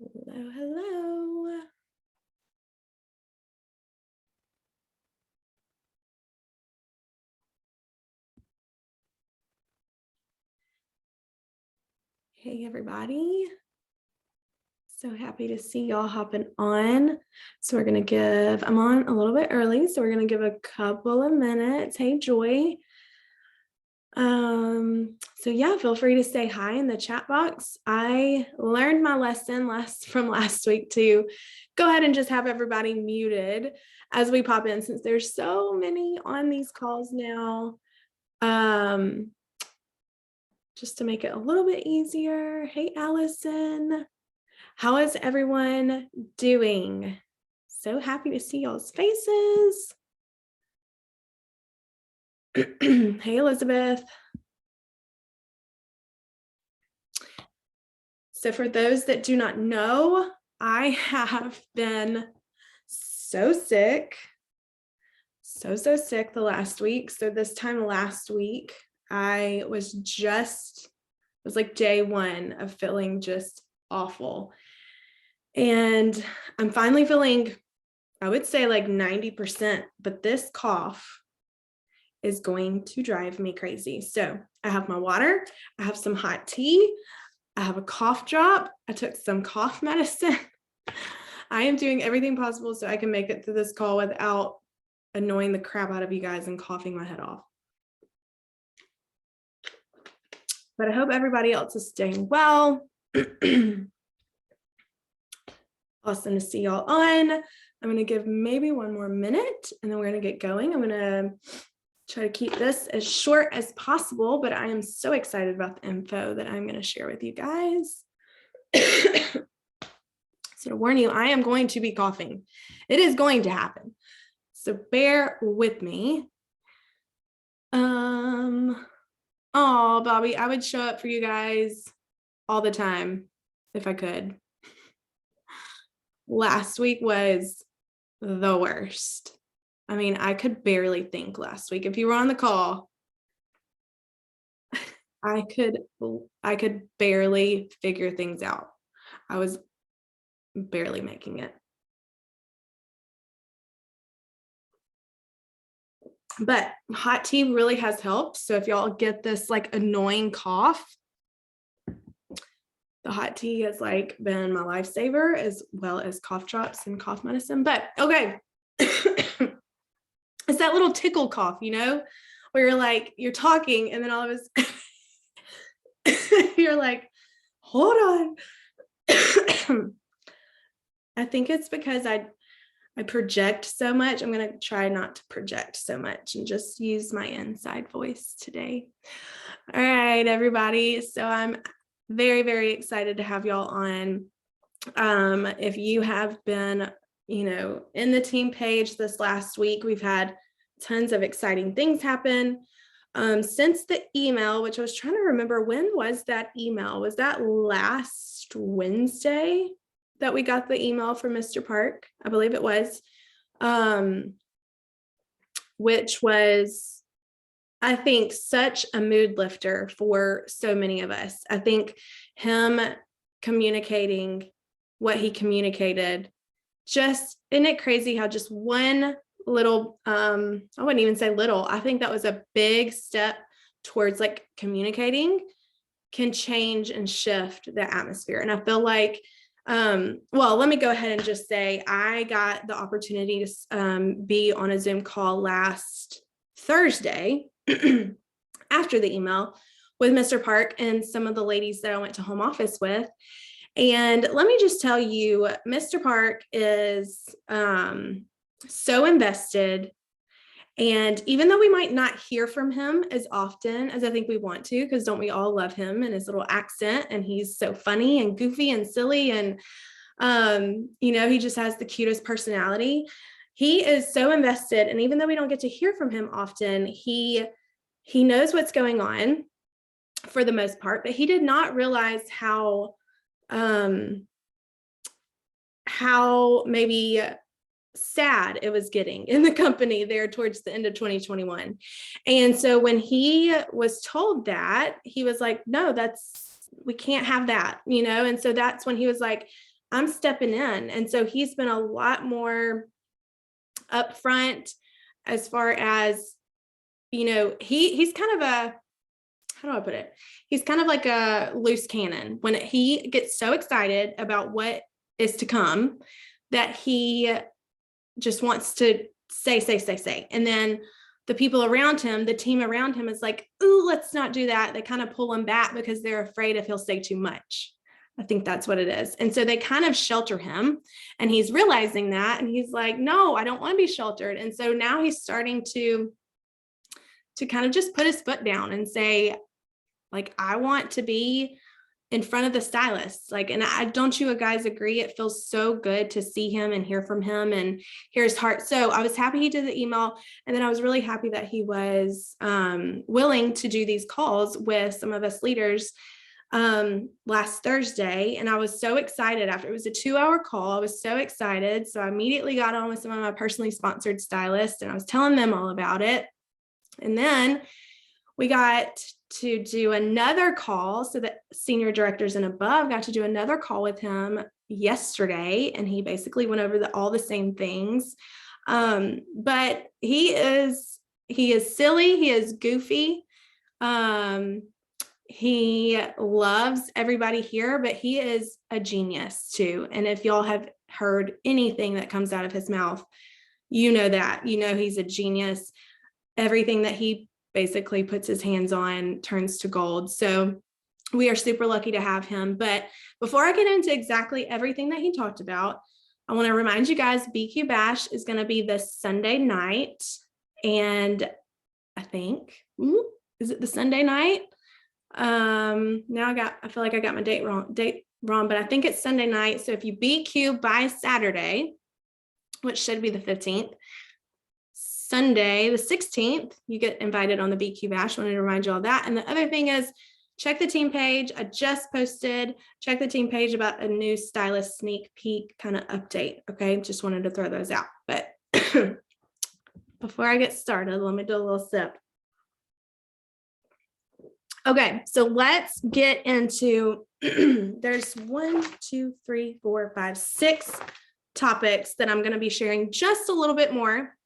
Hello, hello. Hey, everybody. So happy to see y'all hopping on. So I'm on a little bit early, so we're going to give a couple of minutes. Hey, Joy. So yeah, feel free to say hi in the chat box. I learned my lesson from last week to go ahead and just have everybody muted as we pop in, since there's so many on these calls now. Just to make it a little bit easier. Hey, Allison. How is everyone doing? So happy to see y'all's faces. Hey, Elizabeth. So for those that do not know, I have been so sick the last week. So this time last week, it was like day one of feeling just awful. And I'm finally feeling, I would say like 90%, but this cough is going to drive me crazy. So I have my water, I have some hot tea, I have a cough drop, I took some cough medicine. I am doing everything possible so I can make it through this call without annoying the crap out of you guys and coughing my head off. But I hope everybody else is staying well. Awesome to see y'all on. I'm going to give maybe one more minute and then we're going to get going. I'm going to try to keep this as short as possible, but I am so excited about the info that I'm going to share with you guys. So to warn you, I am going to be coughing. It is going to happen. So bear with me. Oh, Bobby, I would show up for you guys all the time if I could. Last week was the worst. I mean, I could barely think last week. If you were on the call, I could barely figure things out. I was barely making it. But hot tea really has helped. So if y'all get this like annoying cough, the hot tea has like been my lifesaver, as well as cough drops and cough medicine. But okay. It's that little tickle cough, where you're talking and then all of a sudden you're like, hold on. I think it's because I project so much. I'm going to try not to project so much and just use my inside voice today. All right, everybody. So I'm very, very excited to have y'all on. If you have been, in the team page this last week, we've had tons of exciting things happen. Since the email, which I was trying to remember, when was that email? Was that last Wednesday that we got the email from Mr. Park? I believe it was, which was, I think, such a mood lifter for so many of us. I think him communicating what he communicated, just, isn't it crazy how just one little, I wouldn't even say little, I think that was a big step towards like communicating can change and shift the atmosphere. And I feel like, well, let me go ahead and just say I got the opportunity to be on a Zoom call last Thursday after the email with Mr. Park and some of the ladies that I went to home office with. And let me just tell you, Mr. Park is so invested. And even though we might not hear from him as often as I think we want to, because don't we all love him and his little accent, and he's so funny and goofy and silly, and he just has the cutest personality. He is so invested, and even though we don't get to hear from him often, he knows what's going on for the most part, but he did not realize how maybe sad it was getting in the company there towards the end of 2021. And so when he was told that, he was like, no, we can't have that, and so that's when he was like, I'm stepping in. And so he's been a lot more upfront as far as, he's kind of a, how do I put it? He's kind of like a loose cannon. When he gets so excited about what is to come that he just wants to say. And then the people around him, the team around him is like, ooh, let's not do that. They kind of pull him back because they're afraid if he'll say too much. I think that's what it is. And so they kind of shelter him, and he's realizing that. And he's like, no, I don't want to be sheltered. And so now he's starting to kind of just put his foot down and say, like, I want to be in front of the stylist. Like, and don't you guys agree? It feels so good to see him and hear from him and hear his heart. So I was happy he did the email. And then I was really happy that he was willing to do these calls with some of us leaders last Thursday. And I was so excited after. It was a 2-hour call. I was so excited. So I immediately got on with some of my personally sponsored stylists, and I was telling them all about it. And then we got to do another call. So the senior directors and above got to do another call with him yesterday. And he basically went over all the same things. But he is silly. He is goofy. He loves everybody here, but he is a genius too. And if y'all have heard anything that comes out of his mouth, that, he's a genius. Everything that he basically puts his hands on turns to gold. So we are super lucky to have him. But before I get into exactly everything that he talked about, I want to remind you guys, BQ Bash is going to be this Sunday night. And I think, is it the Sunday night? Now I feel like I got my date wrong, but I think it's Sunday night. So if you BQ by Saturday, which should be the 15th, Sunday, the 16th, you get invited on the BQ Bash. I wanted to remind you all that. And the other thing is, check the team page. I just posted, check the team page about a new stylist sneak peek kind of update. Okay, just wanted to throw those out. But before I get started, let me do a little sip. Okay, so let's get into, there's 6 topics that I'm going to be sharing just a little bit more.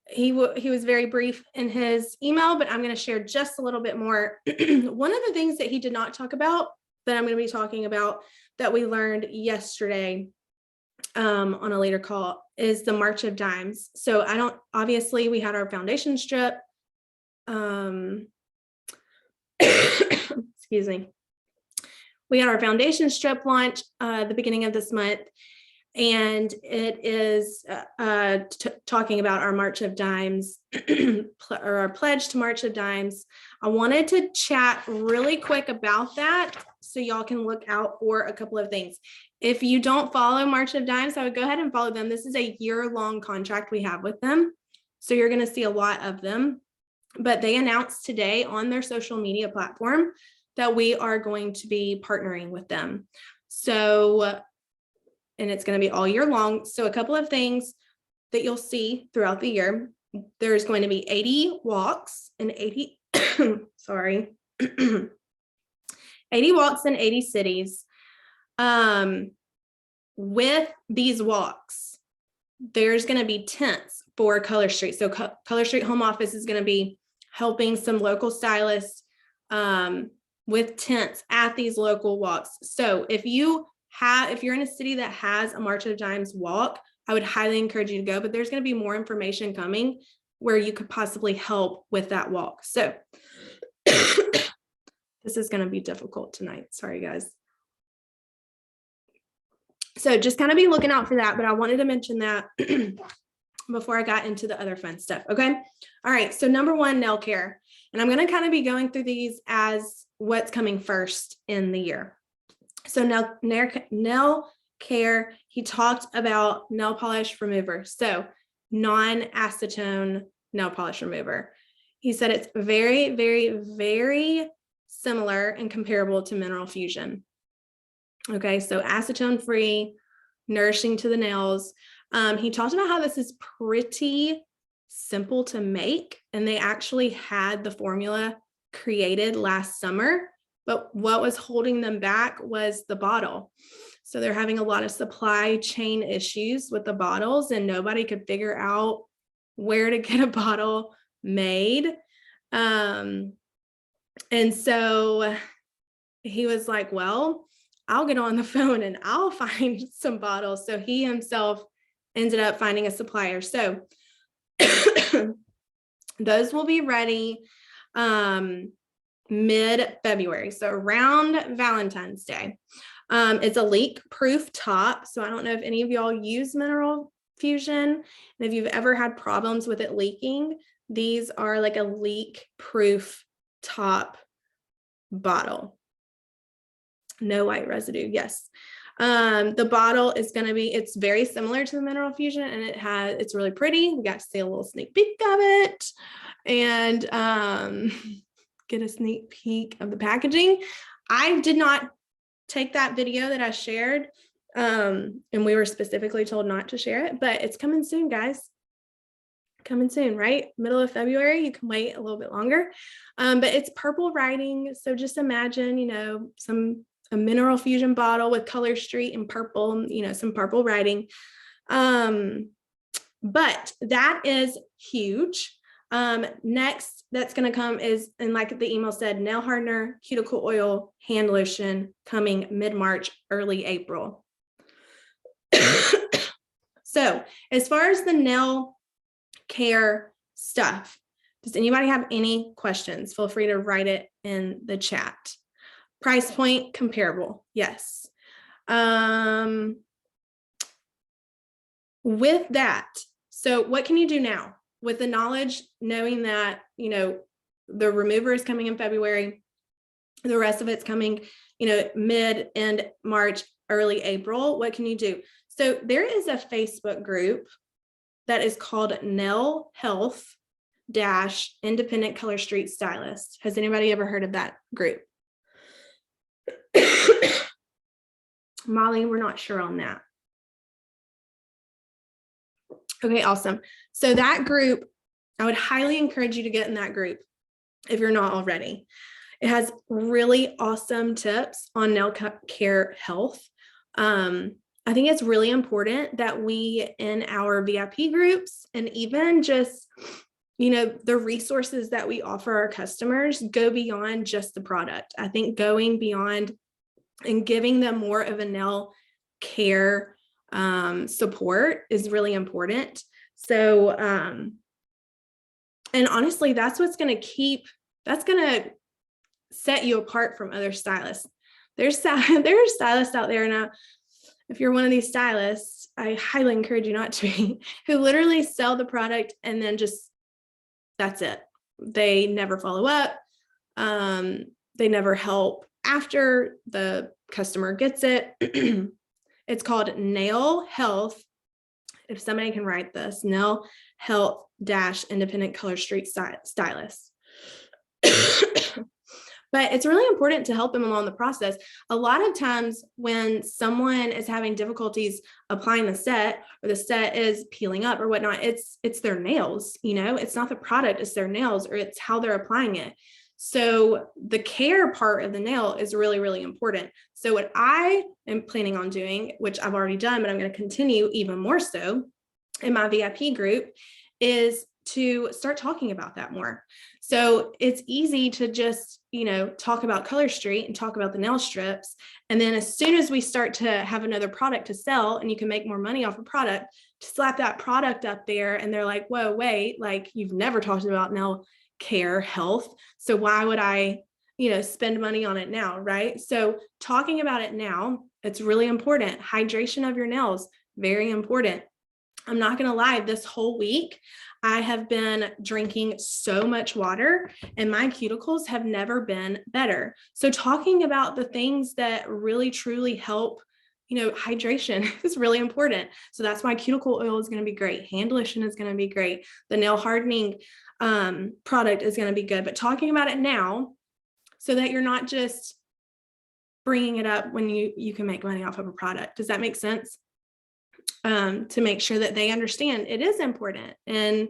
He was very brief in his email, but I'm going to share just a little bit more. One of the things that he did not talk about that I'm going to be talking about that we learned yesterday on a later call is the March of Dimes. So obviously we had our foundation strip. Excuse me. We had our foundation strip launch the beginning of this month. And it is talking about our March of Dimes or our pledge to March of Dimes. I wanted to chat really quick about that so y'all can look out for a couple of things. If you don't follow March of Dimes, I would go ahead and follow them. This is a year-long contract we have with them. So you're going to see a lot of them. But they announced today on their social media platform that we are going to be partnering with them. So and it's going to be all year long. So a couple of things that you'll see throughout the year. There's going to be 80 walks and 80, 80 walks in 80 cities. With these walks, there's going to be tents for Color Street. So Color Street Home Office is going to be helping some local stylists with tents at these local walks. So if you're in a city that has a March of Dimes walk, I would highly encourage you to go, but there's going to be more information coming where you could possibly help with that walk. So this is going to be difficult tonight. Sorry, guys. So just kind of be looking out for that, but I wanted to mention that before I got into the other fun stuff. Okay. All right. So number 1, nail care. And I'm going to kind of be going through these as what's coming first in the year. So nail care, he talked about nail polish remover. So non-acetone nail polish remover. He said it's very, very, very similar and comparable to Mineral Fusion. Okay, so acetone free, nourishing to the nails. He talked about how this is pretty simple to make, and they actually had the formula created last summer but what was holding them back was the bottle. So they're having a lot of supply chain issues with the bottles, and nobody could figure out where to get a bottle made. And so he was like, well, I'll get on the phone and I'll find some bottles. So he himself ended up finding a supplier. So those will be ready mid-February. So around Valentine's Day. It's a leak-proof top. So I don't know if any of y'all use Mineral Fusion. And if you've ever had problems with it leaking, these are like a leak-proof top bottle. No white residue. Yes. The bottle is going to be, it's very similar to the Mineral Fusion, and it's really pretty. We got to see a little sneak peek of it and get a sneak peek of the packaging. I did not take that video that I shared, and we were specifically told not to share it, but it's coming soon, guys. Coming soon, right? Middle of February. You can wait a little bit longer, but it's purple writing. So just imagine, you know, a Mineral Fusion bottle with Color Street and purple, you know, some purple writing. But that is huge. Next that's going to come is, and like the email said, nail hardener, cuticle oil, hand lotion coming mid-March, early April. So as far as the nail care stuff, does anybody have any questions? Feel free to write it in the chat. Price point comparable. Yes. With that, so what can you do now with the knowledge, knowing that, you know, the remover is coming in February, the rest of it's coming, you know, mid-end March, early April? What can you do? So there is a Facebook group that is called Nail Health - Independent Color Street Stylist. Has anybody ever heard of that group? Molly, we're not sure on that. Okay, awesome. So that group, I would highly encourage you to get in that group if you're not already. It has really awesome tips on nail care health. I think it's really important that we, in our VIP groups, and even just, you know, the resources that we offer our customers, go beyond just the product. I think going beyond and giving them more of a nail care support is really important. So, and honestly, that's what's going to set you apart from other stylists. There are stylists out there now. If you're one of these stylists, I highly encourage you not to be, who literally sell the product and then just, that's it. They never follow up. They never help after the customer gets it. It's called Nail Health. If somebody can write this, Nail Health - Independent Color Street Stylist. But it's really important to help them along the process. A lot of times when someone is having difficulties applying the set, or the set is peeling up or whatnot, it's their nails, you know, it's not the product, it's their nails, or it's how they're applying it. So the care part of the nail is really, really important. So what I am planning on doing, which I've already done, but I'm going to continue even more so in my VIP group, is to start talking about that more. So it's easy to just, you know, talk about Color Street and talk about the nail strips. And then as soon as we start to have another product to sell and you can make more money off a product, to slap that product up there and they're like, whoa, wait, like you've never talked about nail care health. So why would I, you know, spend money on it now, right? So talking about it now, it's really important. Hydration of your nails, very important. I'm not going to lie, this whole week, I have been drinking so much water and my cuticles have never been better. So talking about the things that really truly help, you know, hydration is really important. So that's why cuticle oil is going to be great. Hand lotion is going to be great. The nail hardening product is going to be good, but talking about it now so that you're not just bringing it up when you can make money off of a product. Does that make sense? To make sure that they understand it is important. And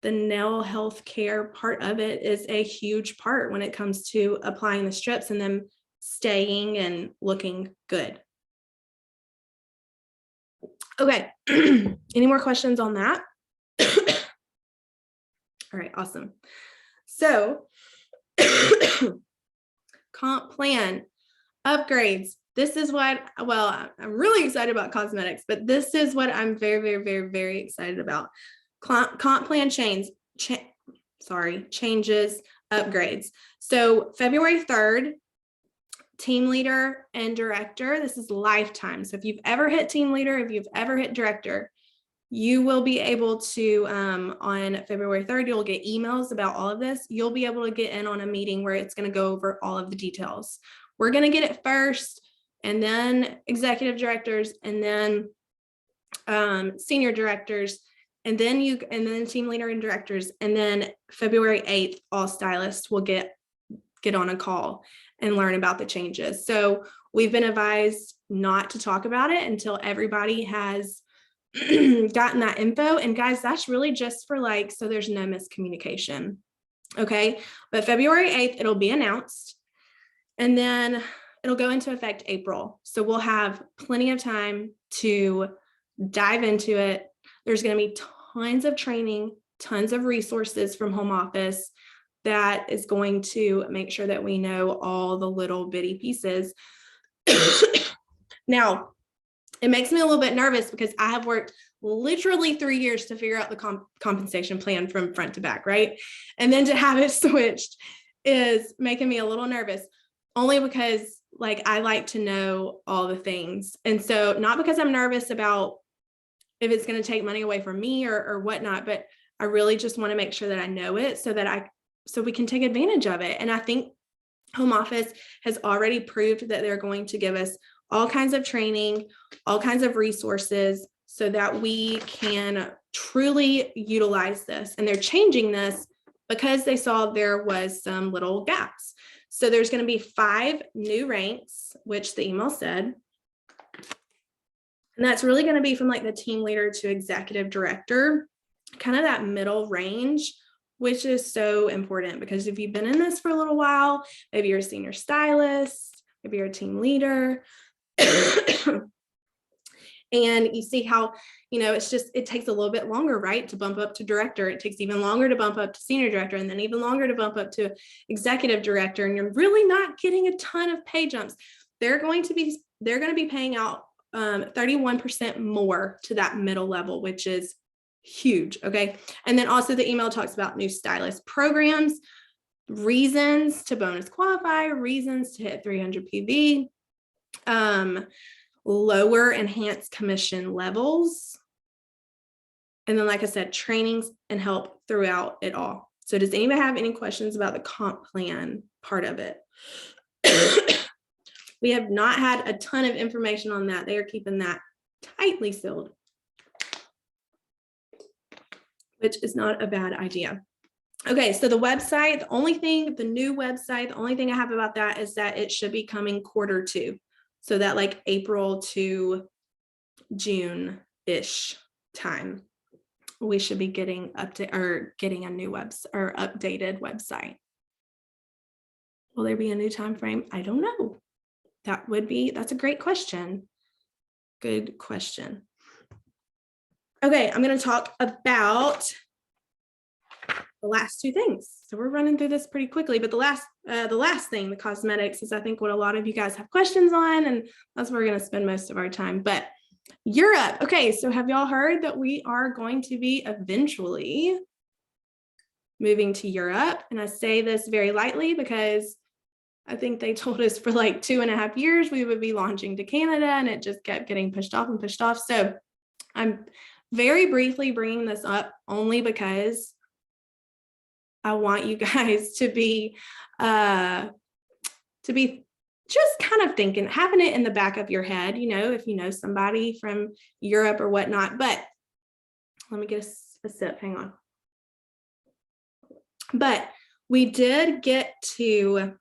the nail health care part of it is a huge part when it comes to applying the strips and them staying and looking good. Okay, any more questions on that? All right, awesome. So comp plan, upgrades. This is what, well, I'm really excited about cosmetics, but this is what I'm very, very, very, very excited about. Comp plan changes, upgrades. So February 3rd, team leader and director, this is lifetime. So if you've ever hit team leader, if you've ever hit director, you will be able to, on February 3rd, you'll get emails about all of this. You'll be able to get in on a meeting where it's going to go over all of the details. We're going to get it first, and then executive directors, and then senior directors, and then team leader and directors. And then February 8th, all stylists will get on a call and learn about the changes. So we've been advised not to talk about it until everybody has gotten that info. And guys, that's really just for like, so there's no miscommunication. Okay. But February 8th, it'll be announced, and then it'll go into effect April. So we'll have plenty of time to dive into it. There's going to be tons of training, tons of resources from home office that is going to make sure that we know all the little bitty pieces. Now, it makes me a little bit nervous because I have worked literally 3 years to figure out the compensation plan from front to back, right? And then to have it switched is making me a little nervous, only because like I like to know all the things. And so not because I'm nervous about if it's going to take money away from me or whatnot, but I really just want to make sure that I know it so we can take advantage of it. And I think home office has already proved that they're going to give us all kinds of training, all kinds of resources so that we can truly utilize this. And they're changing this because they saw there was some little gaps. So there's going to be 5 new ranks, which the email said. And that's really going to be from like the team leader to executive director, kind of that middle range, which is so important because if you've been in this for a little while, maybe you're a senior stylist, maybe you're a team leader, and you see how, it takes a little bit longer, right, to bump up to director. It takes even longer to bump up to senior director, and then even longer to bump up to executive director. And you're really not getting a ton of pay jumps. They're going to be paying out 31% more to that middle level, which is huge. Okay. And then also the email talks about new stylist programs, reasons to bonus qualify, reasons to hit 300 PV, lower enhanced commission levels. And then, like I said, trainings and help throughout it all. So does anybody have any questions about the comp plan part of it? We have not had a ton of information on that. They are keeping that tightly sealed, which is not a bad idea. Okay, so the website, the new website, the only thing I have about that is that it should be coming Q2. So that like April to June-ish time, we should be getting getting a new updated website. Will there be a new time frame? I don't know. That's a great question. Good question. Okay, I'm going to talk about the last 2 things. So we're running through this pretty quickly, but the last thing, the cosmetics, is I think what a lot of you guys have questions on, and that's where we're going to spend most of our time. But Europe. Okay, so have y'all heard that we are going to be eventually moving to Europe? And I say this very lightly because I think they told us for like 2.5 years we would be launching to Canada, and it just kept getting pushed off and pushed off. So I'm very briefly bringing this up only because I want you guys to be just kind of thinking, having it in the back of your head, if you know somebody from Europe or whatnot. But let me get a sip, hang on. But we did get to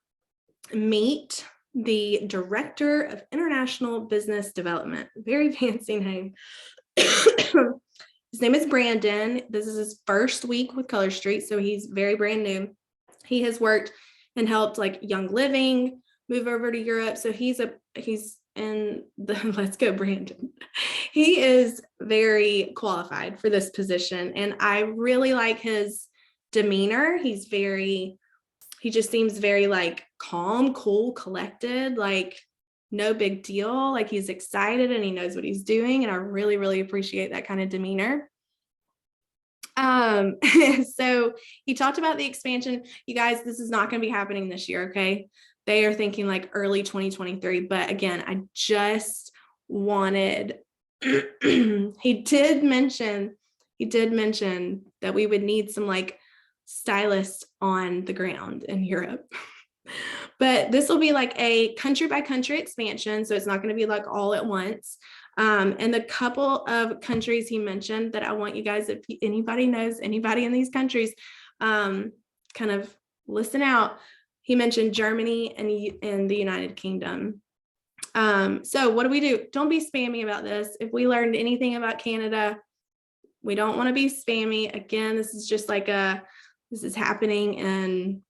meet the Director of International Business Development, very fancy name. His name is Brandon. This is his first week with Color Street, so he's very brand new. He has worked and helped like Young Living move over to Europe. So he's in the Let's Go Brandon. He is very qualified for this position, and I really like his demeanor. He just seems very like calm, cool, collected, like no big deal. Like he's excited and he knows what he's doing. And I really, really appreciate that kind of demeanor. So he talked about the expansion. You guys, this is not going to be happening this year. Okay. They are thinking like early 2023. But again, I just wanted, he did mention that we would need some like stylists on the ground in Europe. But this will be like a country by country expansion. So it's not going to be like all at once. And the couple of countries he mentioned that I want you guys, if anybody knows anybody in these countries, kind of listen out. He mentioned Germany and the United Kingdom. So what do? Don't be spammy about this. If we learned anything about Canada, we don't want to be spammy. Again, this is just like this is happening in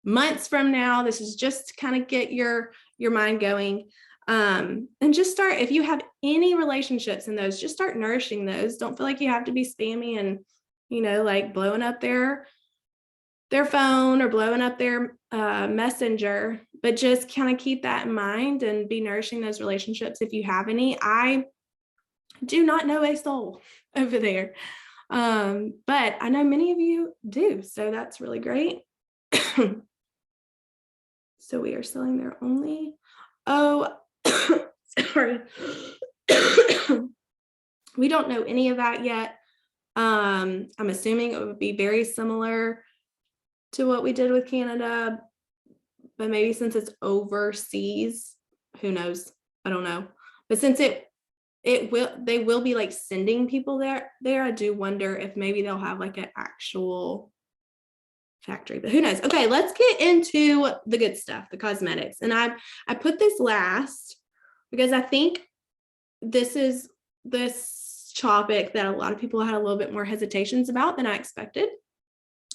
months from now. This is just to kind of get your mind going. And just start, if you have any relationships in those, just start nourishing those. Don't feel like you have to be spammy and, like blowing up their phone or blowing up their messenger, but just kind of keep that in mind and be nourishing those relationships if you have any. I do not know a soul over there, but I know many of you do, so that's really great. So we are selling there only. Oh, sorry. We don't know any of that yet. I'm assuming it would be very similar to what we did with Canada, but maybe since it's overseas, who knows? I don't know. But since they will be like sending people there, I do wonder if maybe they'll have like an actual factory, but who knows? Okay, let's get into the good stuff, the cosmetics. And I put this last because I think this is this topic that a lot of people had a little bit more hesitations about than I expected,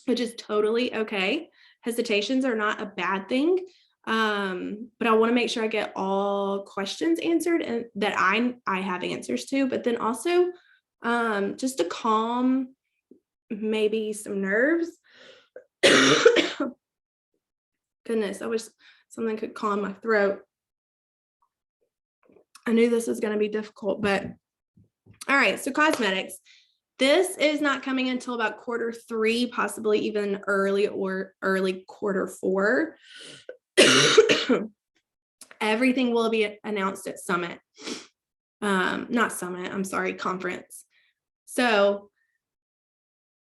which is totally okay. Hesitations are not a bad thing. But I want to make sure I get all questions answered and that I have answers to, but then also just to calm maybe some nerves. Goodness, I wish something could calm my throat. I knew this was going to be difficult, but all right. So cosmetics, this is not coming until about Q3, possibly even early Q4. Everything will be announced at Summit. Not Summit, I'm sorry, conference. So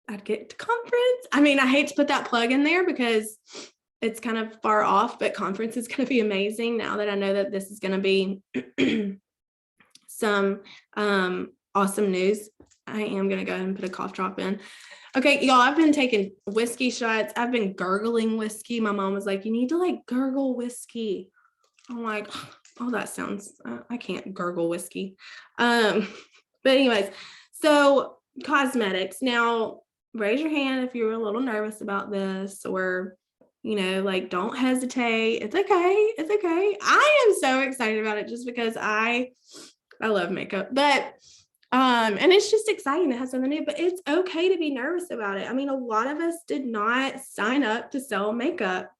I'd get to conference. I mean, I hate to put that plug in there because it's kind of far off, but conference is going to be amazing now that I know that this is going to be some awesome news. I am going to go ahead and put a cough drop in. Okay, y'all, I've been taking whiskey shots. I've been gurgling whiskey. My mom was like, you need to like gurgle whiskey. I'm like, oh, that sounds, I can't gurgle whiskey. But anyways, so cosmetics. Now, raise your hand if you're a little nervous about this or, like don't hesitate. It's okay. It's okay. I am so excited about it just because I love makeup, but, and it's just exciting to have something new, but it's okay to be nervous about it. I mean, a lot of us did not sign up to sell makeup,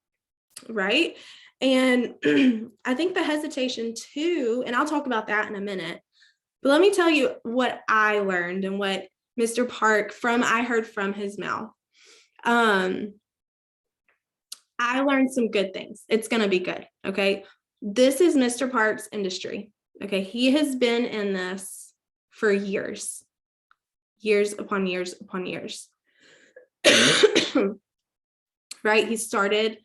right? And I think the hesitation too, and I'll talk about that in a minute, but let me tell you what I learned and what Mr. Park I heard from his mouth. I learned some good things. It's going to be good. Okay. This is Mr. Park's industry. Okay. He has been in this for years upon years upon years. Right. He started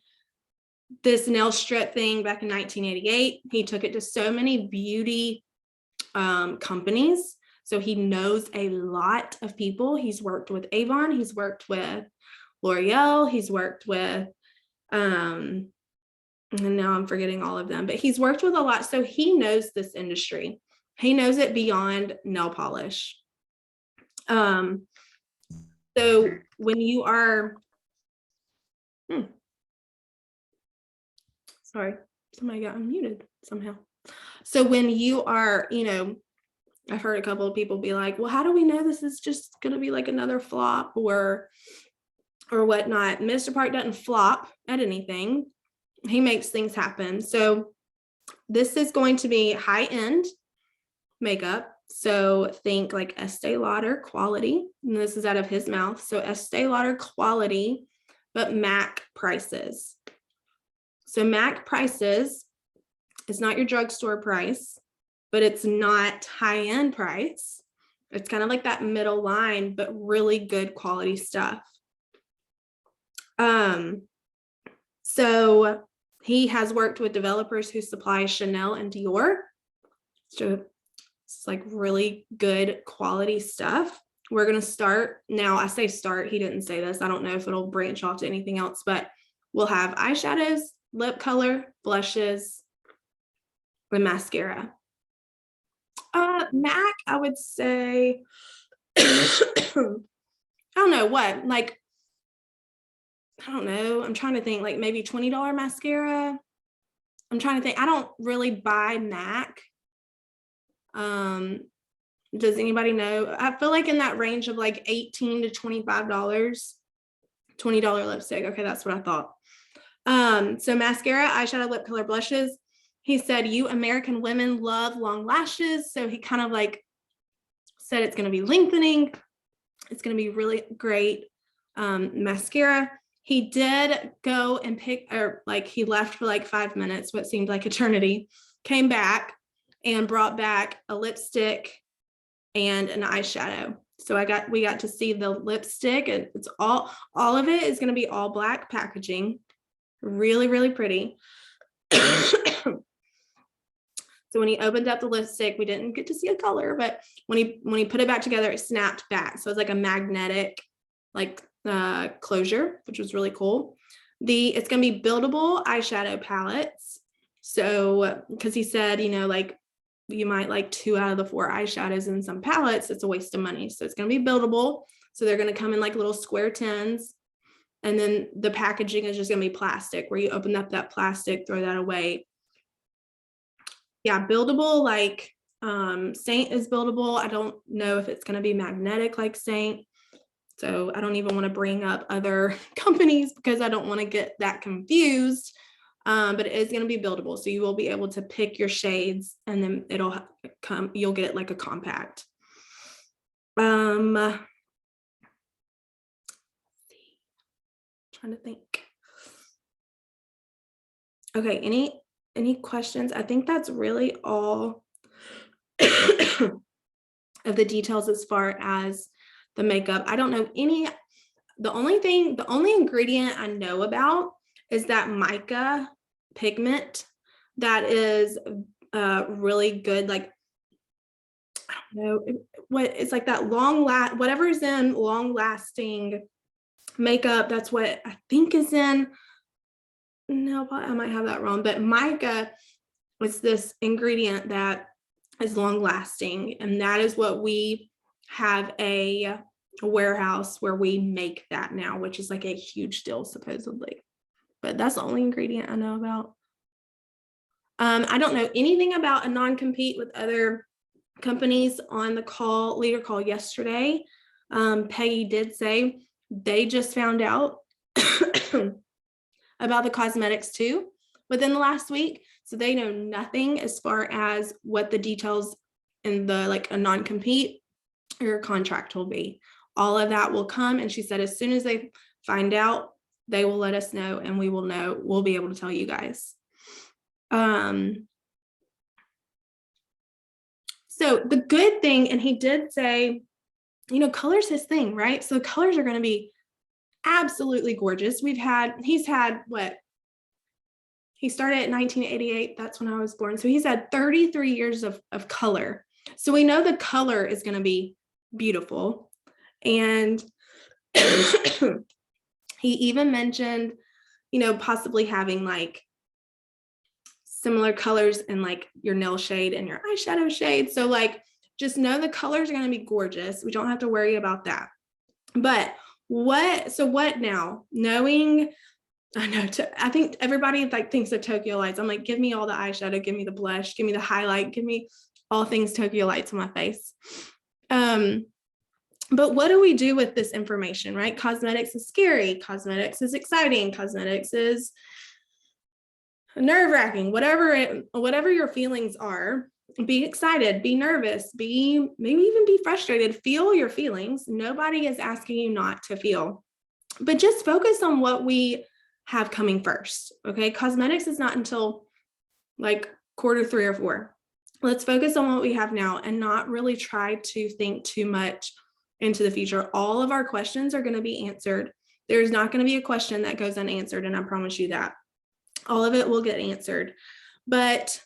this nail strip thing back in 1988. He took it to so many beauty companies. So he knows a lot of people. He's worked with Avon. He's worked with L'Oreal. He's worked with, and now I'm forgetting all of them, but he's worked with a lot. So he knows this industry. He knows it beyond nail polish. So when you are, sorry, somebody got unmuted somehow. So when you are, I've heard a couple of people be like, well, how do we know this is just going to be like another flop or whatnot? Mr. Park doesn't flop at anything. He makes things happen. So this is going to be high-end makeup. So think like Estee Lauder quality. And this is out of his mouth. So Estee Lauder quality, but MAC prices. So MAC prices is not your drugstore price, but it's not high-end price. It's kind of like that middle line, but really good quality stuff. So he has worked with developers who supply Chanel and Dior. So it's like really good quality stuff. We're going to start now. I say start. He didn't say this. I don't know if it'll branch off to anything else, but we'll have eyeshadows, lip color, blushes, and mascara. MAC, I would say, I don't know what, like, I don't know. I'm trying to think, like maybe $20 mascara. I'm trying to think. I don't really buy MAC. Does anybody know? I feel like in that range of like $18 to $25. $20 lipstick. Okay, that's what I thought. So mascara, eyeshadow, lip color, blushes. He said, you American women love long lashes. So he kind of like said it's going to be lengthening. It's going to be really great. Mascara. He did go and pick, or like he left for like 5 minutes, what seemed like eternity, came back and brought back a lipstick and an eyeshadow. So we got to see the lipstick, and it's all of it is going to be all black packaging. Really, really pretty. So when he opened up the lipstick, we didn't get to see a color, but when he put it back together, it snapped back. So it's like a magnetic like closure, which was really cool. It's going to be buildable eyeshadow palettes. So because he said, like you might like 2 out of the 4 eyeshadows in some palettes, it's a waste of money. So it's going to be buildable. So they're going to come in like little square tins. And then the packaging is just going to be plastic, where you open up that plastic, throw that away. Yeah, buildable, like Saint is buildable. I don't know if it's going to be magnetic like Saint. So I don't even want to bring up other companies because I don't want to get that confused. But it is going to be buildable. So you will be able to pick your shades, and then you'll get it like a compact. Trying to think. Okay, any questions? I think that's really all of the details as far as the makeup. I don't know the only ingredient I know about is that mica pigment that is really good. Like, I don't know what it's like, that whatever is in long lasting makeup. That's what I think is in. No, I might have that wrong, but mica is this ingredient that is long lasting, and that is what we have a warehouse where we make that now, which is like a huge deal supposedly. But that's the only ingredient I know about. I don't know anything about a non-compete with other companies on the leader call yesterday. Peggy did say they just found out about the cosmetics too within the last week. So they know nothing as far as what the details in the like a non-compete or contract will be. All of that will come. And she said, as soon as they find out, they will let us know, and we'll be able to tell you guys. So the good thing, and he did say, color's his thing, right? So colors are going to be absolutely gorgeous. He's had what? He started in 1988. That's when I was born. So he's had 33 years of color. So we know the color is going to be beautiful. And he even mentioned, possibly having like similar colors in like your nail shade and your eyeshadow shade. So like just know the colors are going to be gorgeous. We don't have to worry about that. But what now? Knowing, I think everybody like thinks of Tokyo Lights. I'm like, give me all the eyeshadow, give me the blush, give me the highlight, give me all things Tokyo Lights on my face. But what do we do with this information, right? Cosmetics is scary. Cosmetics is exciting. Cosmetics is nerve-wracking. Whatever your feelings are, be excited, be nervous, maybe even be frustrated. Feel your feelings. Nobody is asking you not to feel, but just focus on what we have coming first. Okay. Cosmetics is not until like quarter 3 or 4. Let's focus on what we have now and not really try to think too much into the future. All of our questions are going to be answered. There's not going to be a question that goes unanswered. And I promise you that all of it will get answered. But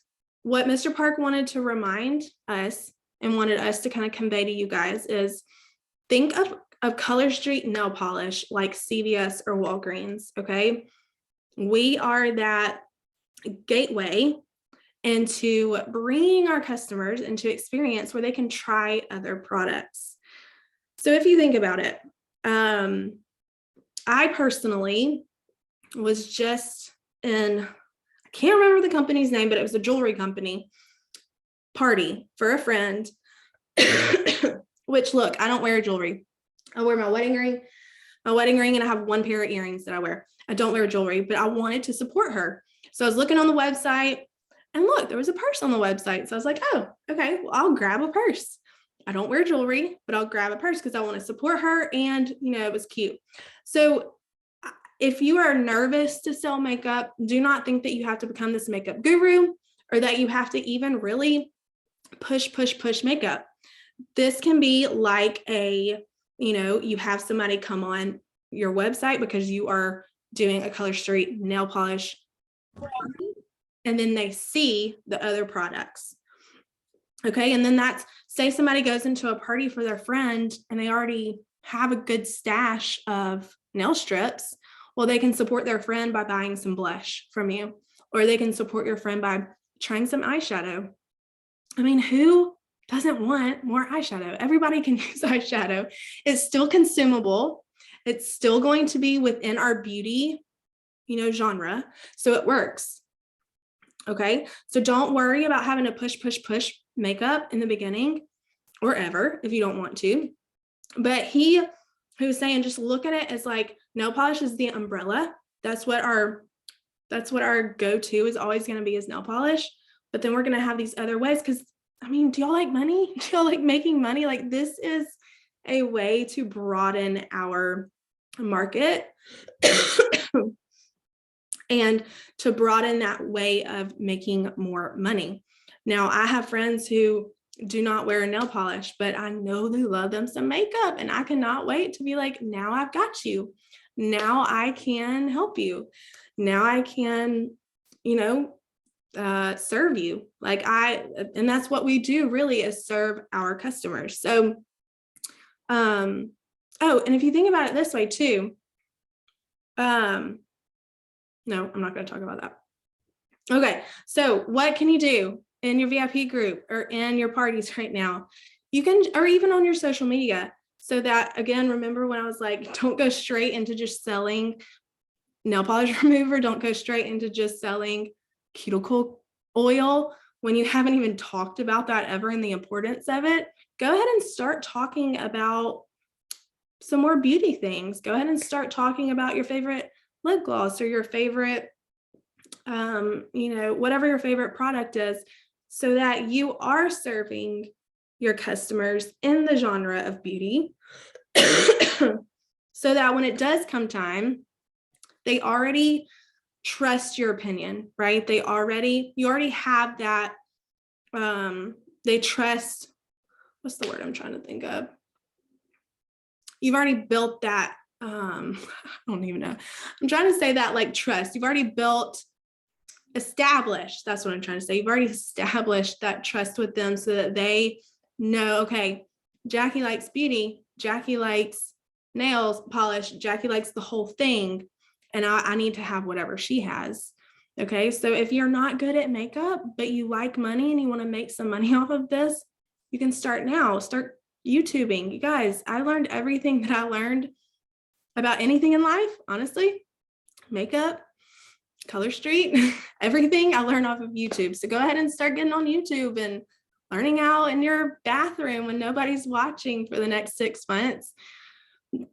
what Mr. Park wanted to remind us and wanted us to kind of convey to you guys is think of Color Street nail polish like CVS or Walgreens. Okay. We are that gateway into bringing our customers into experience where they can try other products. So if you think about it, I personally was just in, I can't remember the company's name, but it was a jewelry company party for a friend, which look, I don't wear jewelry. I wear my wedding ring, and I have one pair of earrings that I wear. I don't wear jewelry, but I wanted to support her. So I was looking on the website and look, there was a purse on the website. So I was like, oh, okay, well, I'll grab a purse. I don't wear jewelry, but I'll grab a purse because I want to support her. And, it was cute. So if you are nervous to sell makeup, do not think that you have to become this makeup guru or that you have to even really push makeup. This can be like you have somebody come on your website because you are doing a Color Street nail polish, and then they see the other products. Okay. And then say somebody goes into a party for their friend and they already have a good stash of nail strips. Well, they can support their friend by buying some blush from you, or they can support your friend by trying some eyeshadow. I mean, who doesn't want more eyeshadow? Everybody can use eyeshadow. It's still consumable. It's still going to be within our beauty, genre. So it works. Okay. So don't worry about having to push makeup in the beginning or ever if you don't want to. But he was saying, just look at it as like nail polish is the umbrella. That's what our go-to is always going to be, is nail polish. But then we're going to have these other ways. Because do y'all like money? Do y'all like making money? Like, this is a way to broaden our market and to broaden that way of making more money. Now, I have friends who do not wear nail polish, but I know they love them some makeup, and I cannot wait to be like, now I've got you. Now I can help you. Now I can, serve you. And that's what we do really, is serve our customers. So, and if you think about it this way too, no, I'm not going to talk about that. Okay. So what can you do in your VIP group or in your parties right now? You can, or even on your social media. So that, again, remember when I was like, don't go straight into just selling nail polish remover. Don't go straight into just selling cuticle oil when you haven't even talked about that ever and the importance of it. Go ahead and start talking about some more beauty things. Go ahead and start talking about your favorite lip gloss or your favorite, whatever your favorite product is, so that you are serving your customers in the genre of beauty, so that when it does come time, they already trust your opinion, right? You already have that, they trust, what's the word I'm trying to think of? You've already built that, I don't even know. I'm trying to say that, like, trust. You've already established, that's what I'm trying to say. You've already established that trust with them so that they know, okay, Jackie likes beauty, Jackie likes nails polish, Jackie likes the whole thing, and I need to have whatever she has. Okay, so if you're not good at makeup, but you like money and you want to make some money off of this, You can start now. Start YouTubing. You guys, I learned everything that I learned about anything in life, honestly, makeup, Color Street, everything I learned off of YouTube. So go ahead and start getting on YouTube and learning out in your bathroom when nobody's watching for the next 6 months.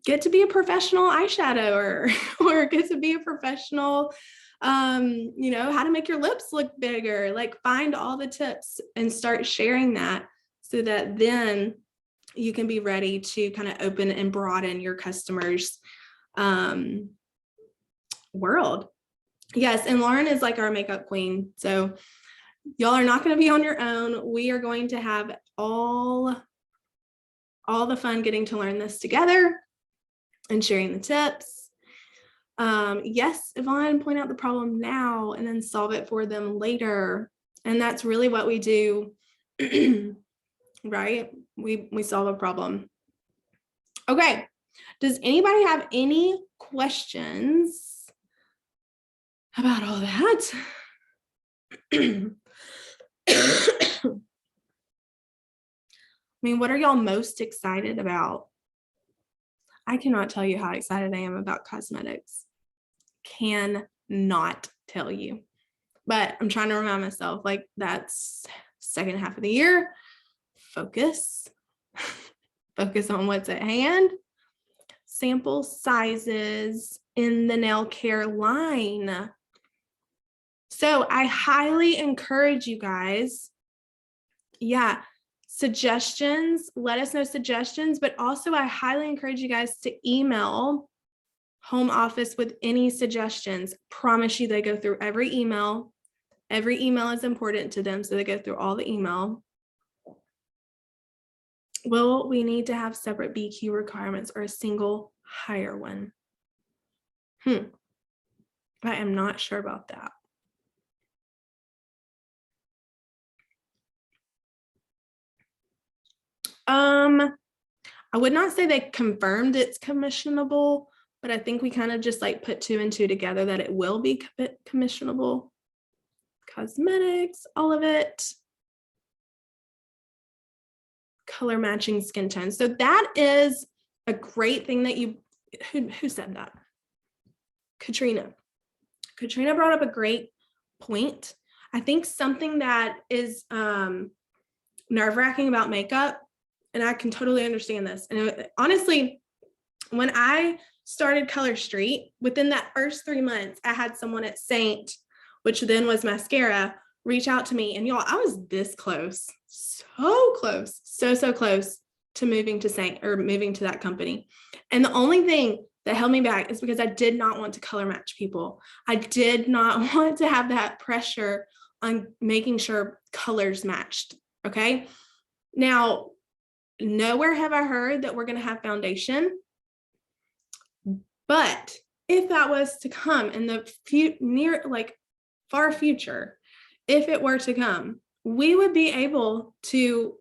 Get to be a professional eyeshadower or get to be a professional, how to make your lips look bigger. Like, find all the tips and start sharing that so that then you can be ready to kind of open and broaden your customers' world. Yes, and Lauren is like our makeup queen. So y'all are not going to be on your own. We are going to have all the fun getting to learn this together and sharing the tips. Yes, Yvonne, point out the problem now and then solve it for them later. And that's really what we do, right? We solve a problem. Okay. Does anybody have any questions about all that? I mean, what are y'all most excited about? I cannot tell you how excited I am about cosmetics. Cannot tell you. But I'm trying to remind myself, like, that's second half of the year. Focus. Focus on what's at hand. Sample sizes in the nail care line. So I highly encourage you guys, suggestions, let us know suggestions, but also I highly encourage you guys to email home office with any suggestions. Promise you they go through every email. Every email is important to them, so they go through all the email. Will we need to have separate BQ requirements or a single higher one? I am not sure about that. I would not say they confirmed it's commissionable, but I think we kind of just like put 2 and 2 together that it will be commissionable. Cosmetics, all of it. Color matching skin tones. So that is a great thing that who said that? Katrina. Katrina brought up a great point. I think something that is nerve-wracking about makeup, and I can totally understand this. And honestly, when I started Color Street, within that first 3 months, I had someone at Saint, which then was mascara, reach out to me. And y'all, I was this close, so close, so close to moving to Saint or moving to that company. And the only thing that held me back is because I did not want to color match people. I did not want to have that pressure on making sure colors matched. Okay. Now, nowhere have I heard that we're going to have foundation, but if that was to come in the far future, if it were to come, we would be able to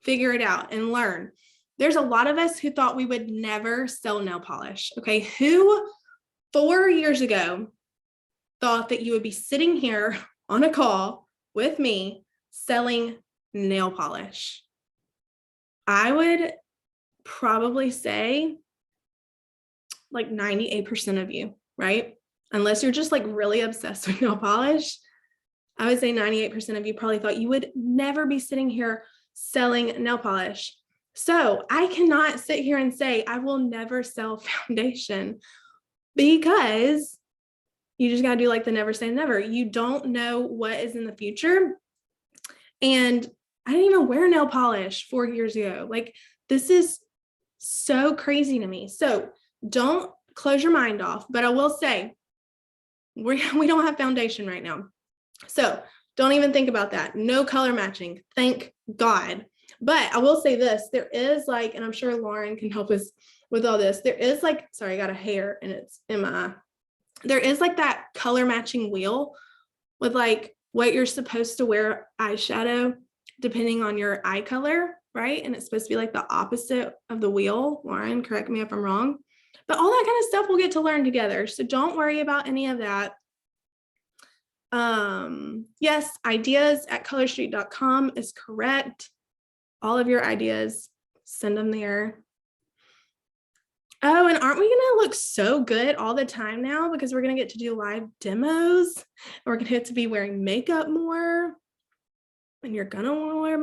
figure it out and learn. There's a lot of us who thought we would never sell nail polish. Okay. Who 4 years ago thought that you would be sitting here on a call with me selling nail polish? I would probably say like 98% of you, right? Unless you're just like really obsessed with nail polish, I would say 98% of you probably thought you would never be sitting here selling nail polish. So I cannot sit here and say I will never sell foundation, because you just got to do like the never say never. You don't know what is in the future. And I didn't even wear nail polish 4 years ago. Like, this is so crazy to me. So don't close your mind off, but I will say we don't have foundation right now. So don't even think about that. No color matching. Thank God. But I will say this, there is like, and I'm sure Lauren can help us with all this. There is like, sorry, I got a hair and it's in my eye. There is like that color matching wheel with like what you're supposed to wear eyeshadow depending on your eye color, right? And it's supposed to be like the opposite of the wheel. Lauren, correct me if I'm wrong. But all that kind of stuff we'll get to learn together. So don't worry about any of that. Yes, ideas@colorstreet.com is correct. all of your ideas, send them there. Oh, and aren't we going to look so good all the time now because we're going to get to do live demos? We're going to have to be wearing makeup more. And you're going to want to wear makeup.